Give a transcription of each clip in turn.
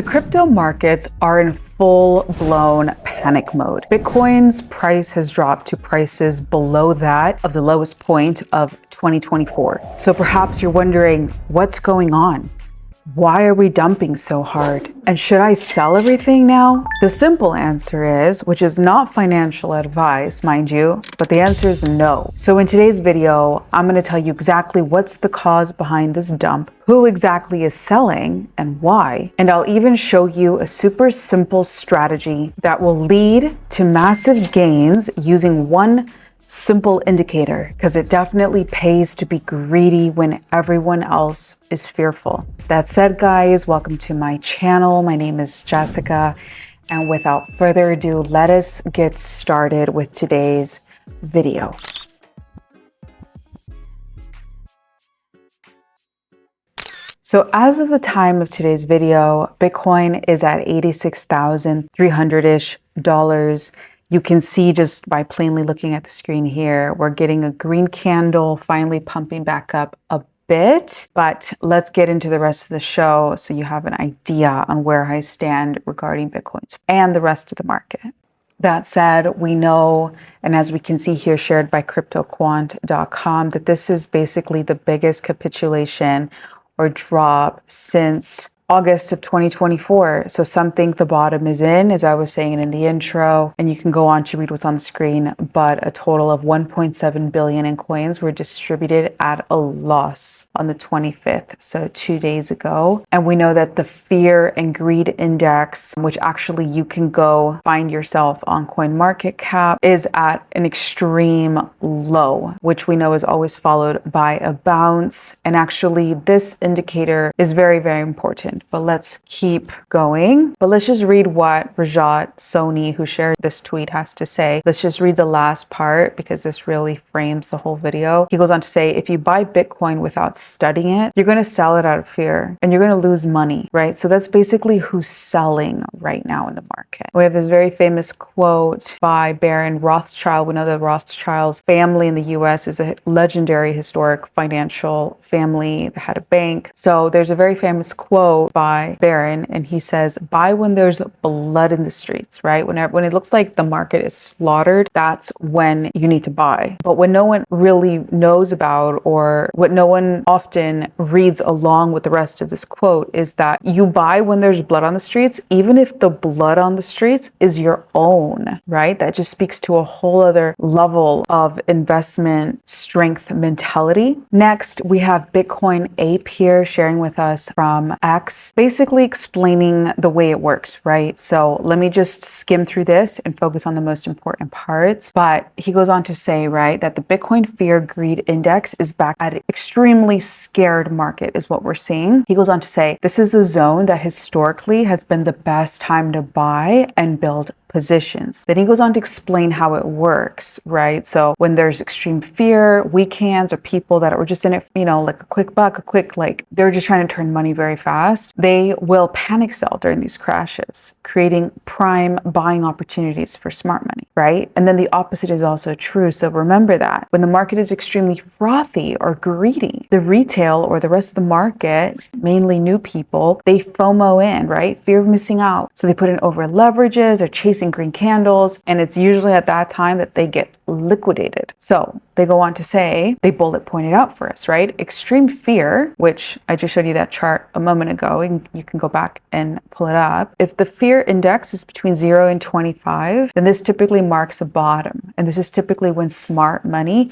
The crypto markets are in full-blown panic mode. Bitcoin's price has dropped to prices below that of the lowest point of 2024. So perhaps you're wondering, what's going on? Why are we dumping so hard? And should I sell everything now? The simple answer is, which is not financial advice, mind you, but the answer is no. So in today's video, I'm going to tell you exactly what's the cause behind this dump, who exactly is selling and why. And I'll even show you a super simple strategy that will lead to massive gains using one simple indicator, because it definitely pays to be greedy when everyone else is fearful. That said, guys, welcome to my channel. My name is Jessica, and without further ado, let us get started with today's video. So as of the time of today's video, Bitcoin is at $86,300-ish. You can see just by plainly looking at the screen here, we're getting a green candle, finally pumping back up a bit. But let's get into the rest of the show so you have an idea on where I stand regarding Bitcoin and the rest of the market. That said, we know, and as we can see here shared by cryptoquant.com, that this is basically the biggest capitulation or drop since August of 2024. So some think the bottom is in, as I was saying in the intro, and you can go on to read what's on the screen, but a total of 1.7 billion in coins were distributed at a loss on the 25th, so 2 days ago. And we know that the fear and greed index, which actually you can go find yourself on CoinMarketCap, is at an extreme low, which we know is always followed by a bounce. And actually this indicator is very, very important. But let's keep going. But let's just read what Rajat Soni, who shared this tweet, has to say. Let's just read the last part because this really frames the whole video. He goes on to say, if you buy Bitcoin without studying it, you're going to sell it out of fear and you're going to lose money, right? So that's basically who's selling right now in the market. We have this very famous quote by Baron Rothschild. We know the Rothschilds family in the US is a legendary historic financial family that had a bank. So there's a very famous quote by Baron, and he says, buy when there's blood in the streets, right? When it looks like the market is slaughtered, that's when you need to buy. But what no one really knows about, or what no one often reads along with the rest of this quote, is that you buy when there's blood on the streets, even if the blood on the streets is your own, right? That just speaks to a whole other level of investment strength mentality. Next, we have Bitcoin Ape here sharing with us from X, basically explaining the way it works, right? So let me just skim through this and focus on the most important parts. But he goes on to say, right, that the Bitcoin Fear Greed Index is back at an extremely scared market is what we're seeing. He goes on to say, this is a zone that historically has been the best time to buy and build positions. Then he goes on to explain how it works, right? So when there's extreme fear, weak hands, or people that are just in it, like a quick buck, they're just trying to turn money very fast, they will panic sell during these crashes, creating prime buying opportunities for smart money, right? And then the opposite is also true. So remember that when the market is extremely frothy or greedy, the retail or the rest of the market, mainly new people, they FOMO in, right? Fear of missing out. So they put in over leverages or chasing green candles, and it's usually at that time that they get liquidated. So they go on to say, they bullet pointed out for us, right? Extreme fear, which I just showed you that chart a moment ago, and you can go back and pull it up. If the fear index is between 0 and 25, then this typically marks a bottom. And this is typically when smart money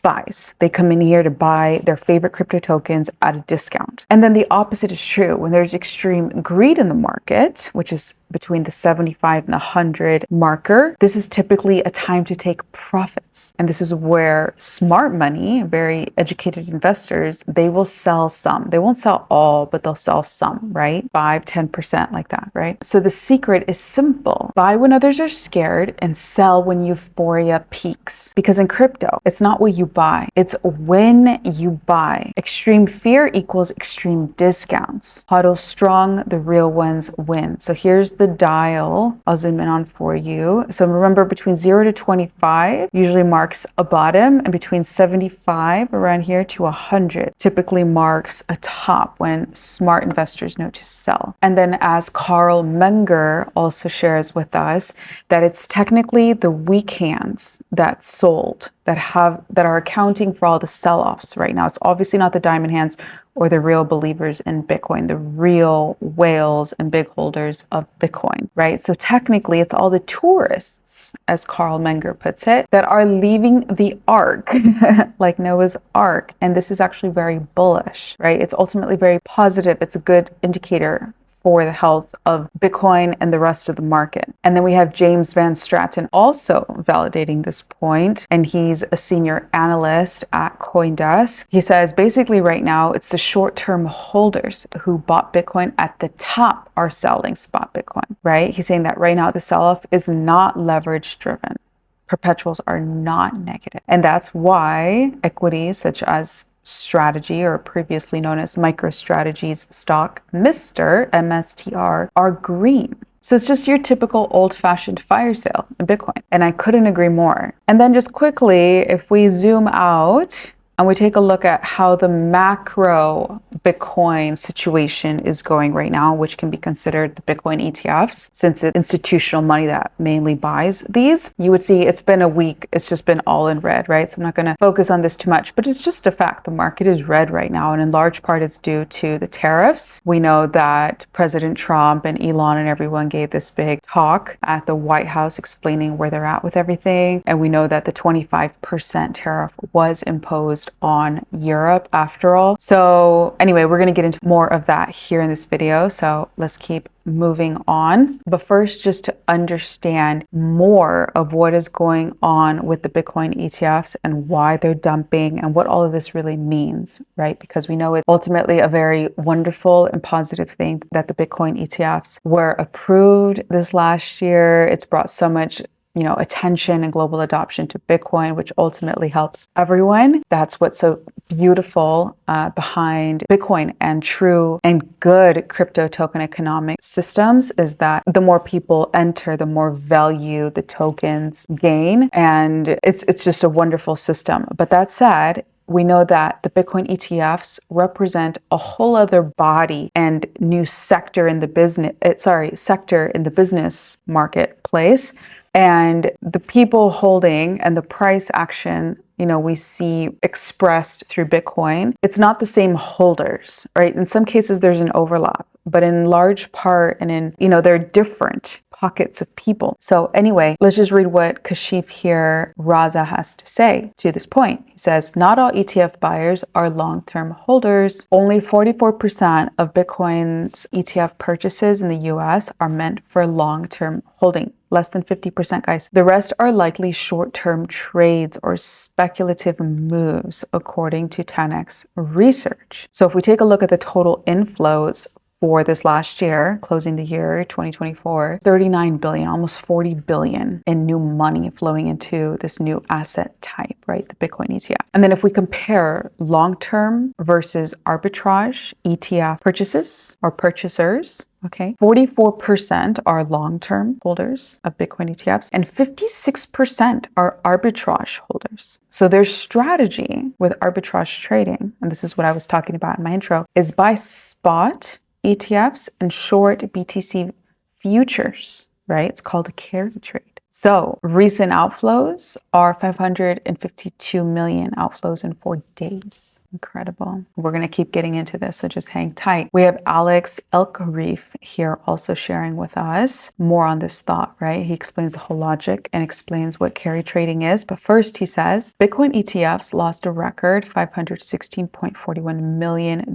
buys. They come in here to buy their favorite crypto tokens at a discount. And then the opposite is true. When there's extreme greed in the market, which is between the 75 and the 100 marker, this is typically a time to take profits. And this is where smart money, very educated investors, they will sell some. They won't sell all, but they'll sell some, right? 5-10% like that, right? So the secret is simple. Buy when others are scared and sell when euphoria peaks. Because in crypto, it's not what you buy, it's when you buy. Extreme fear equals extreme discounts. Hodl strong, the real ones win. So here's the dial. I'll zoom in on for you. So remember, between 0 to 25 usually marks a bottom. bottom, and between 75 around here to 100 typically marks a top when smart investors know to sell. And then as Carl Menger also shares with us, that it's technically the weak hands that sold that are accounting for all the sell-offs right now. It's obviously not the diamond hands or the real believers in Bitcoin, the real whales and big holders of Bitcoin, right? So technically it's all the tourists, as Carl Menger puts it, that are leaving the ark, like Noah's Ark. And this is actually very bullish, right? It's ultimately very positive. It's a good indicator for the health of Bitcoin and the rest of the market. And then we have James Van Straten also validating this point, and he's a senior analyst at CoinDesk. He says basically right now it's the short-term holders who bought Bitcoin at the top are selling spot Bitcoin, right? He's saying that right now the sell-off is not leverage driven. Perpetuals are not negative. And that's why equities such as Strategy, or previously known as MicroStrategy's stock, MSTR, are green. So it's just your typical old-fashioned fire sale in Bitcoin. And I couldn't agree more. And then just quickly, if we zoom out and we take a look at how the macro Bitcoin situation is going right now, which can be considered the Bitcoin ETFs, since it's institutional money that mainly buys these, you would see it's been a week. It's just been all in red, right? So I'm not going to focus on this too much, but it's just a fact. The market is red right now, and in large part it's due to the tariffs. We know that President Trump and Elon and everyone gave this big talk at the White House explaining where they're at with everything. And we know that the 25% tariff was imposed on Europe after all. So anyway, we're going to get into more of that here in this video. So let's keep moving on. But first, just to understand more of what is going on with the Bitcoin ETFs and why they're dumping and what all of this really means, right? Because we know it's ultimately a very wonderful and positive thing that the Bitcoin ETFs were approved this last year. It's brought so much attention and global adoption to Bitcoin, which ultimately helps everyone. That's what's so beautiful behind Bitcoin and true and good crypto token economic systems is that the more people enter, the more value the tokens gain. And it's just a wonderful system. But that said, we know that the Bitcoin ETFs represent a whole other body and new sector in the business marketplace. And the people holding and the price action, we see expressed through Bitcoin, it's not the same holders, right? In some cases, there's an overlap, but in large part and there are different pockets of people. So anyway, let's just read what Kashif here, Raza, has to say to this point. He says, not all ETF buyers are long-term holders. Only 44% of Bitcoin's ETF purchases in the US are meant for long-term holding. Less than 50%, guys. The rest are likely short-term trades or speculative moves, according to 10x research. So if we take a look at the total inflows for this last year, closing the year 2024, 39 billion, almost 40 billion in new money flowing into this new asset type, right? The Bitcoin ETF. And then if we compare long-term versus arbitrage ETF purchases or purchasers, okay, 44% are long-term holders of Bitcoin ETFs and 56% are arbitrage holders. So their strategy with arbitrage trading, and this is what I was talking about in my intro, is buy spot ETFs and short BTC futures, right? It's called a carry trade. So recent outflows are 552 million outflows in 4 days. Incredible. We're going to keep getting into this, so just hang tight. We have Alex Elkarif here also sharing with us more on this thought, right? He explains the whole logic and explains what carry trading is. But first he says, Bitcoin ETFs lost a record $516.41 million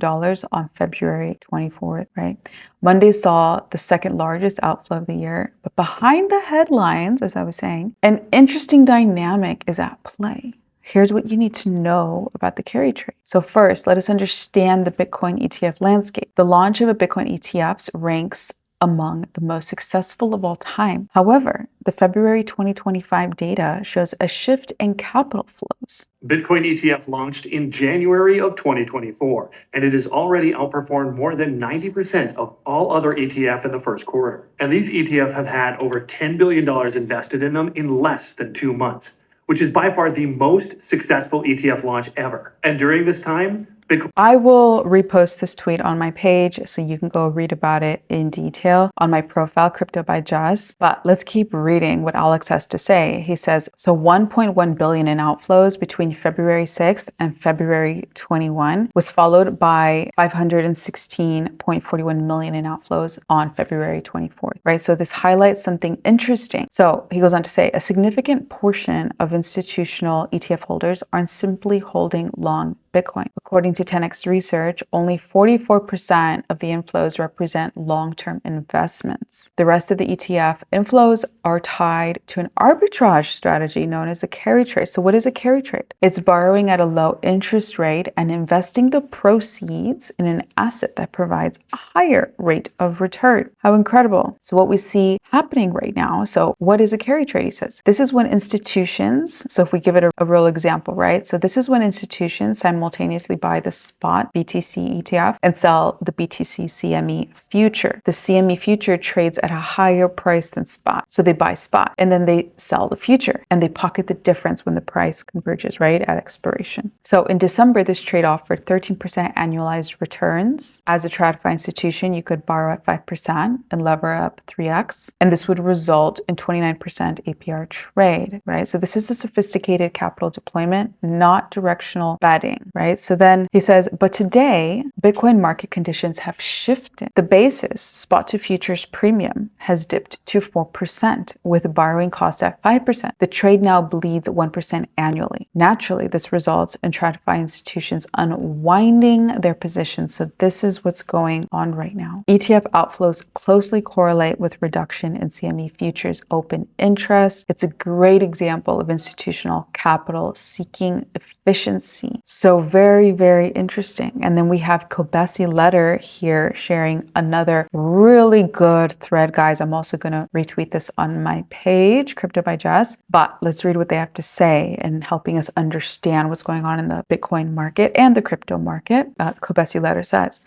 on February 24th, right? Monday saw the second largest outflow of the year. But behind the headlines, as I was saying, an interesting dynamic is at play. Here's what you need to know about the carry trade. So first, let us understand the Bitcoin ETF landscape. The launch of a Bitcoin ETFs ranks among the most successful of all time. However, the February 2025 data shows a shift in capital flows. Bitcoin ETF launched in January of 2024, and it has already outperformed more than 90% of all other ETF in the first quarter. And these ETF have had over $10 billion invested in them in less than 2 months. which is by far the most successful ETF launch ever. And during this time, Bitcoin. I will repost this tweet on my page so you can go read about it in detail on my profile, Crypto by Jess. But let's keep reading what Alex has to say. He says, so 1.1 billion in outflows between February 6th and February 21 was followed by 516.41 million in outflows on February 24th, right? So this highlights something interesting. So he goes on to say, a significant portion of institutional ETF holders aren't simply holding long Bitcoin. According to 10x Research, only 44% of the inflows represent long-term investments. The rest of the ETF inflows are tied to an arbitrage strategy known as a carry trade. So what is a carry trade? It's borrowing at a low interest rate and investing the proceeds in an asset that provides a higher rate of return. How incredible. So what we see happening right now, so what is a carry trade, he says? This is when institutions, so if we give it a real example, right? So this is when institutions simultaneously buy the spot BTC ETF and sell the BTC CME future. The CME future trades at a higher price than spot. So they buy spot and then they sell the future and they pocket the difference when the price converges, right, at expiration. So in December, this trade offered 13% annualized returns. As a TradFi institution, you could borrow at 5% and lever up 3x. And this would result in 29% APR trade, right? So this is a sophisticated capital deployment, not directional betting, right? So then he says, but today, Bitcoin market conditions have shifted. The basis, spot to futures premium, has dipped to 4% with borrowing costs at 5%. The trade now bleeds 1% annually. Naturally, this results in TradFi institutions unwinding their positions. So this is what's going on right now. ETF outflows closely correlate with reduction in CME futures open interest. It's a great example of institutional capital seeking efficiency. So very, very interesting. And then we have Kobesi Letter here sharing another really good thread, guys. I'm also going to retweet this on my page, Crypto by Jess. But let's read what they have to say and helping us understand what's going on in the Bitcoin market and the crypto market. Kobesi Letter says,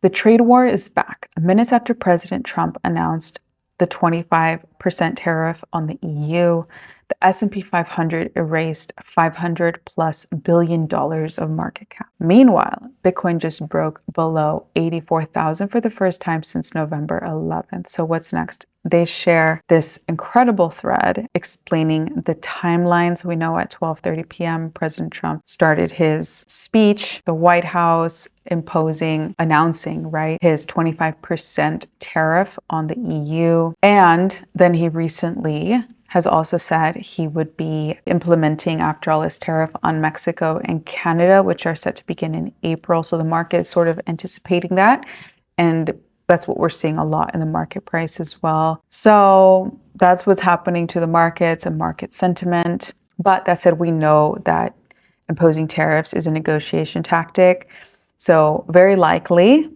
the trade war is back. Minutes after President Trump announced the 25% tariff on the EU, the S&P 500 erased $500+ billion of market cap. Meanwhile, Bitcoin just broke below 84,000 for the first time since November 11th. So what's next? They share this incredible thread explaining the timelines. We know at 12:30 p.m., President Trump started his speech, the White House announcing, right, his 25% tariff on the EU. And then he recently has also said he would be implementing, after all, his tariff on Mexico and Canada, which are set to begin in April. So the market is sort of anticipating that. And that's what we're seeing a lot in the market price as well. So that's what's happening to the markets and market sentiment. But that said, we know that imposing tariffs is a negotiation tactic. So very likely,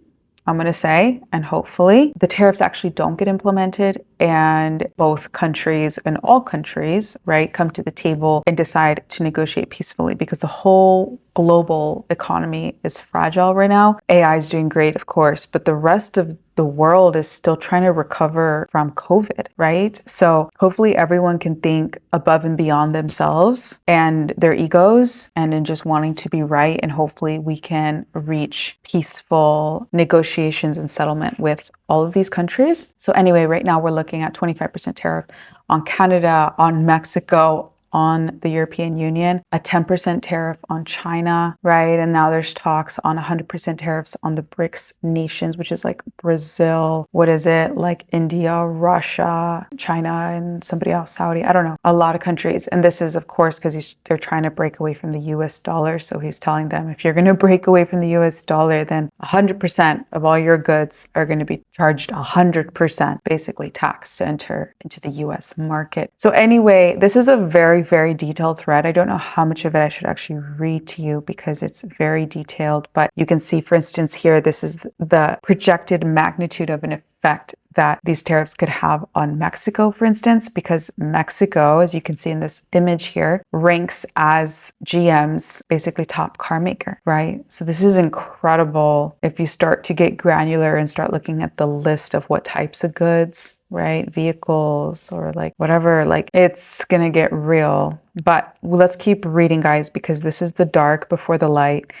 I'm going to say, and hopefully, the tariffs actually don't get implemented and both countries and all countries, right, come to the table and decide to negotiate peacefully, because the whole global economy is fragile right now. AI is doing great, of course, but the rest of the world is still trying to recover from COVID, right? So hopefully everyone can think above and beyond themselves and their egos and in just wanting to be right. And hopefully we can reach peaceful negotiations and settlement with all of these countries. So anyway, right now we're looking at 25% tariff on Canada, on Mexico, on the European Union, a 10% tariff on China, right? And now there's talks on 100% tariffs on the BRICS nations, which is like Brazil, like India, Russia, China, and somebody else, Saudi, I don't know, a lot of countries. And this is, of course, because they're trying to break away from the US dollar. So he's telling them, if you're going to break away from the US dollar, then 100% of all your goods are going to be charged 100%, basically taxed to enter into the US market. So anyway, this is a very, very detailed thread. I don't know how much of it I should actually read to you because it's very detailed, but you can see, for instance, here, this is the projected magnitude of an effect that these tariffs could have on Mexico, for instance, because Mexico, as you can see in this image here, ranks as GM's basically top car maker, right? So this is incredible if you start to get granular and start looking at the list of what types of goods, right? Vehicles or like whatever, like it's gonna get real. But let's keep reading, guys, because this is the dark before the light.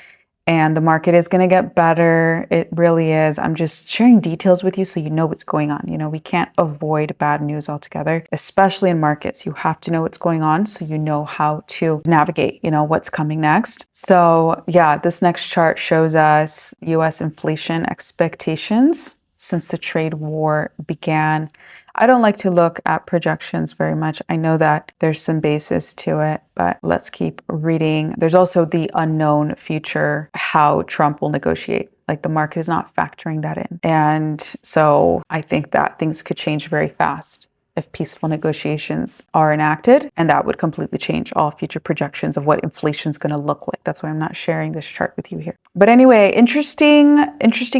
And the market is going to get better. It really is. I'm just sharing details with you so you know what's going on. You know, we can't avoid bad news altogether, especially in markets. You have to know what's going on so you know how to navigate, you know, what's coming next. So yeah, this next chart shows us US inflation expectations since the trade war began. I don't like to look at projections very much. I know that there's some basis to it, but let's keep reading. There's also the unknown future, how Trump will negotiate. Like the market is not factoring that in. And so I think that things could change very fast if peaceful negotiations are enacted, and that would completely change all future projections of what inflation is going to look like. That's why I'm not sharing this chart with you here. But anyway, interesting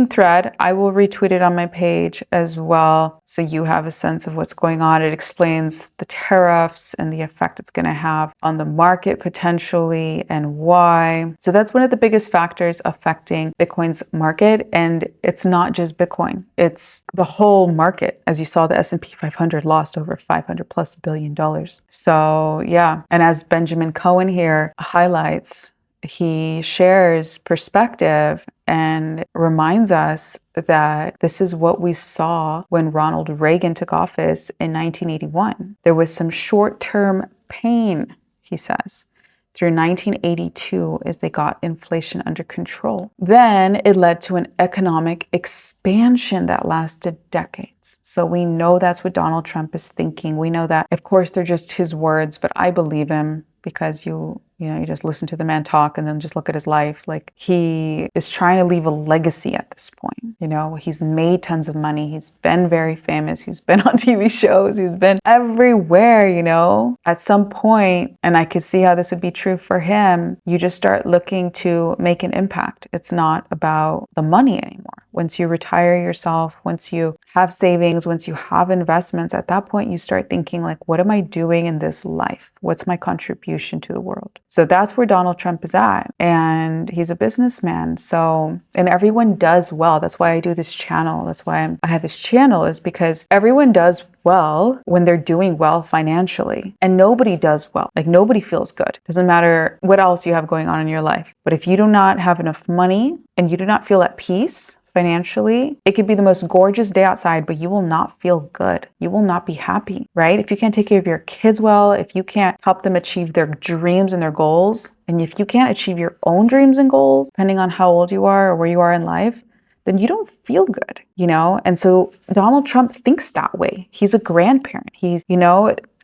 thread. I will retweet it on my page as well, so you have a sense of what's going on. It explains the tariffs and the effect it's going to have on the market potentially and why. So that's one of the biggest factors affecting Bitcoin's market, and it's not just Bitcoin. It's the whole market. As you saw, the S&P 500 lost over $500+ billion. So yeah, and as Benjamin Cohen here highlights, he shares perspective and reminds us that this is what we saw when Ronald Reagan took office in 1981. There was some short-term pain, he says, through 1982 as they got inflation under control. Then it led to an economic expansion that lasted decades. So we know that's what Donald Trump is thinking. We know that, of course, they're just his words, but I believe him because you just listen to the man talk and then just look at his life. Like he is trying to leave a legacy at this point. You know, he's made tons of money. He's been very famous. He's been on TV shows. He's been everywhere, you know. At some point, and I could see how this would be true for him, you just start looking to make an impact. It's not about the money anymore. Once you retire yourself, once you have savings, once you have investments, at that point you start thinking like, what am I doing in this life? What's my contribution to the world? So that's where Donald Trump is at. And he's a businessman. So, and everyone does well. That's why I do this channel. That's why I have this channel, is because everyone does well when they're doing well financially. And nobody does well. Like nobody feels good. Doesn't matter what else you have going on in your life. But if you do not have enough money and you do not feel at peace financially, it could be the most gorgeous day outside, but you will not feel good. You will not be happy, right? If you can't take care of your kids well, if you can't help them achieve their dreams and their goals, and if you can't achieve your own dreams and goals, depending on how old you are or where you are in life, then you don't feel good, you know? And so Donald Trump thinks that way. He's a grandparent.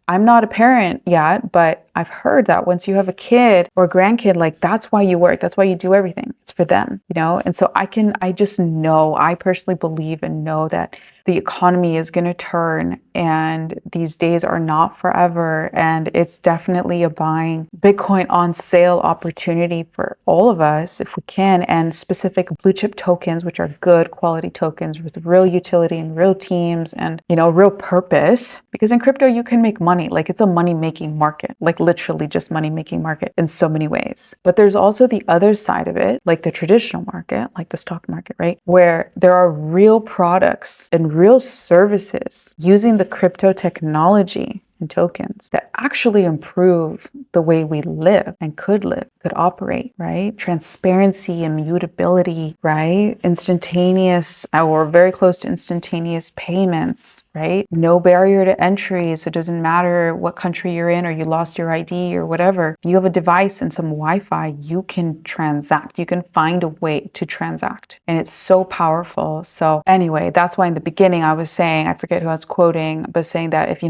I'm not a parent yet, but I've heard that once you have a kid or a grandkid, like that's why you work. That's why you do everything. It's for them, you know? And so I personally believe and know that the economy is going to turn and these days are not forever. And it's definitely a buying Bitcoin on sale opportunity for all of us if we can, and specific blue chip tokens, which are good quality tokens with real utility and real teams and, real purpose. Because in crypto, you can make money. Like it's a money making market, like literally just money making market in so many ways. But there's also the other side of it, like the traditional market, like the stock market, right? Where there are real products and real services using the crypto technology and tokens that actually improve the way we live and could operate, right? Transparency, immutability, right? Instantaneous or very close to instantaneous payments, right? No barrier to entry. So it doesn't matter what country you're in or you lost your ID or whatever. If you have a device and some Wi-Fi, you can transact. You can find a way to transact. And it's so powerful. So anyway, that's why in the beginning I was saying, I forget who I was quoting, but saying that if you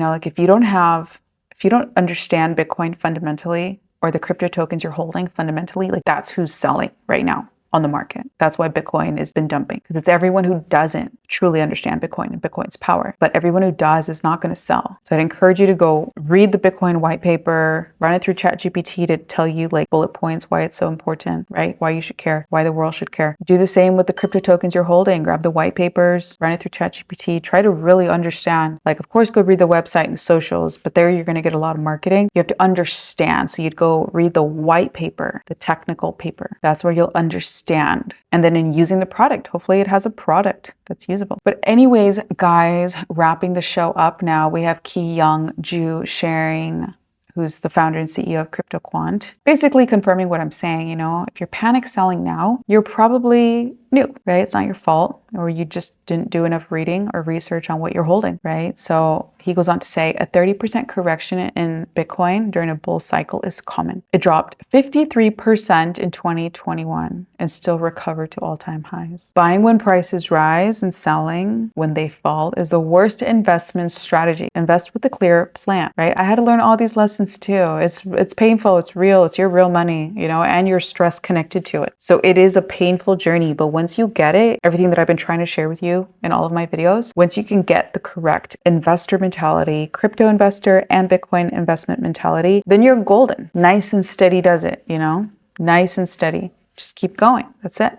don't understand Bitcoin fundamentally or the crypto tokens you're holding fundamentally, like that's who's selling right now. on the market. That's why Bitcoin has been dumping, because it's everyone who doesn't truly understand Bitcoin and Bitcoin's power. But everyone who does is not going to sell. So I'd encourage you to go read the Bitcoin white paper, run it through ChatGPT to tell you like bullet points, why it's so important, right? Why you should care, why the world should care. Do the same with the crypto tokens you're holding. Grab the white papers, run it through ChatGPT, try to really understand. Like, of course, go read the website and the socials, but there you're going to get a lot of marketing. You have to understand. So you'd go read the white paper, the technical paper. That's where you'll understand. And then in using the product, hopefully it has a product that's usable. But anyways, guys, wrapping the show up now, we have Ki Young Ju sharing, who's the founder and CEO of CryptoQuant, basically confirming what I'm saying. You know, if you're panic selling now, you're probably new, right? It's not your fault, or you just didn't do enough reading or research on what you're holding, right? So he goes on to say a 30% correction in Bitcoin during a bull cycle is common. It dropped 53% in 2021 and still recovered to all-time highs. Buying when prices rise and selling when they fall is the worst investment strategy. Invest with a clear plan, right? I had to learn all these lessons too. It's painful, it's real, it's your real money, you know, and your stress connected to it. So it is a painful journey, but once you get it, everything that I've been trying to share with you in all of my videos, once you can get the correct investor mentality, crypto investor and Bitcoin investment mentality, then you're golden. Nice and steady does it, you know? Nice and steady. Just keep going. That's it.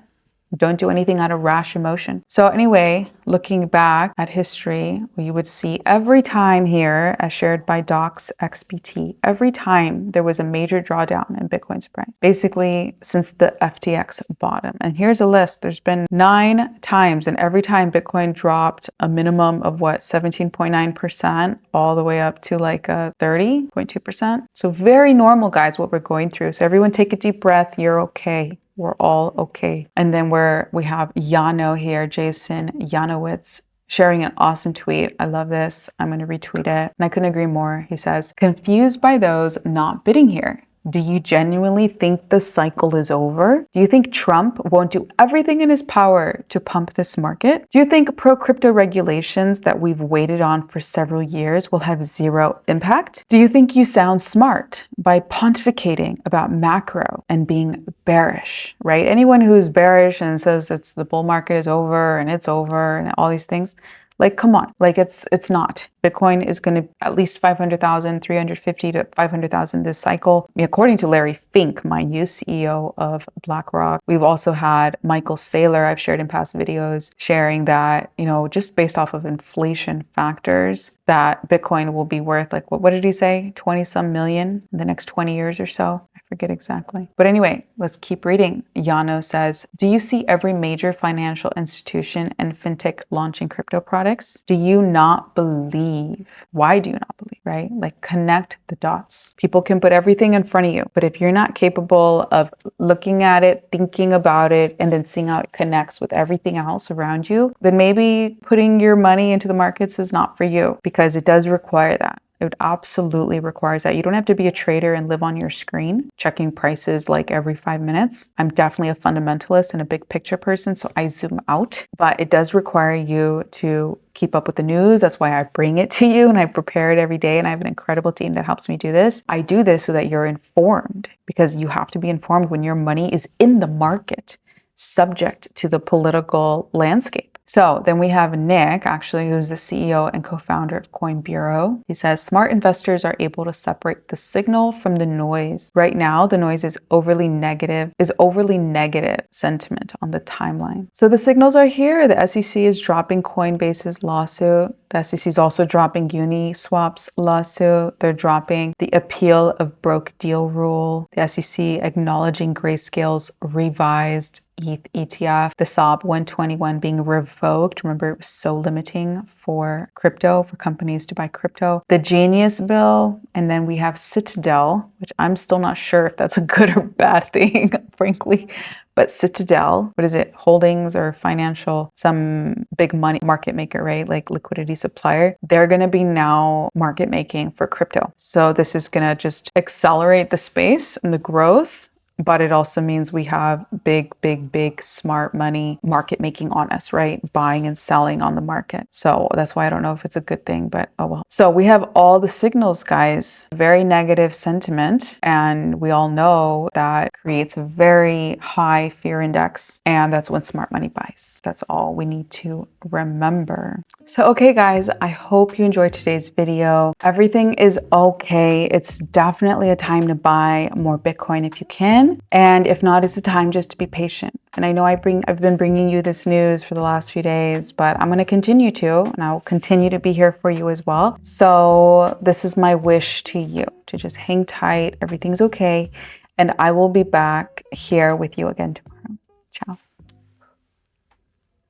Don't do anything out of rash emotion. So anyway, looking back at history, you would see every time here, as shared by Docs XBT, every time there was a major drawdown in Bitcoin's price, basically since the FTX bottom. And here's a list. There's been 9 times, and every time Bitcoin dropped a minimum of 17.9% all the way up to like 30.2%. So very normal, guys, what we're going through. So everyone take a deep breath. You're okay. We're all okay. And then we have Yano here, Jason Yanowitz, sharing an awesome tweet. I love this. I'm going to retweet it. And I couldn't agree more. He says, confused by those not bidding here. Do you genuinely think the cycle is over? Do you think Trump won't do everything in his power to pump this market? Do you think pro-crypto regulations that we've waited on for several years will have zero impact? Do you think you sound smart by pontificating about macro and being bearish, right? Anyone who's bearish and says the bull market is over and all these things, like, come on, like it's not. Bitcoin is going to at least 500,000, 350 to 500,000 this cycle. According to Larry Fink, my new CEO of BlackRock. We've also had Michael Saylor, I've shared in past videos, sharing that, you know, just based off of inflation factors, that Bitcoin will be worth like, what did he say? 20 some million in the next 20 years or so. Forget exactly. But anyway, let's keep reading. Yano says, do you see every major financial institution and fintech launching crypto products? Do you not believe? Why do you not believe, right? Like, connect the dots. People can put everything in front of you, but if you're not capable of looking at it, thinking about it, and then seeing how it connects with everything else around you, then maybe putting your money into the markets is not for you, because it does require that. It absolutely requires that. You don't have to be a trader and live on your screen, checking prices like every 5 minutes. I'm definitely a fundamentalist and a big picture person, so I zoom out. But it does require you to keep up with the news. That's why I bring it to you and I prepare it every day. And I have an incredible team that helps me do this. I do this so that you're informed, because you have to be informed when your money is in the market, subject to the political landscape. So then we have Nick, actually, who's the CEO and co-founder of Coin Bureau. He says, smart investors are able to separate the signal from the noise. Right now, the noise is overly negative sentiment on the timeline. So the signals are here. The SEC is dropping Coinbase's lawsuit. The SEC is also dropping Uniswap's lawsuit. They're dropping the appeal of broke deal rule. The SEC acknowledging Grayscale's revised ETH ETF, the SOP 121 being revoked. Remember, it was so limiting for crypto, for companies to buy crypto. The Genius bill, and then we have Citadel, which I'm still not sure if that's a good or bad thing, frankly. But Citadel, what is it? Holdings or financial, some big money market maker, right? Like liquidity supplier. They're going to be now market making for crypto. So this is going to just accelerate the space and the growth. but it also means we have big smart money market making on us, right? Buying and selling on the market. So that's why I don't know if it's a good thing, but oh well. So we have all the signals, guys. Very negative sentiment, and we all know that creates a very high fear index, and that's when smart money buys. That's all we need to remember. So okay, guys, I hope you enjoyed today's video. Everything is okay. It's definitely a time to buy more Bitcoin if you can, and if not, it's a time just to be patient. And I know I've been bringing you this news for the last few days, but I'm going to continue to, and I'll continue to be here for you as well. So this is my wish to you, to just hang tight. Everything's okay. And I will be back here with you again tomorrow. Ciao.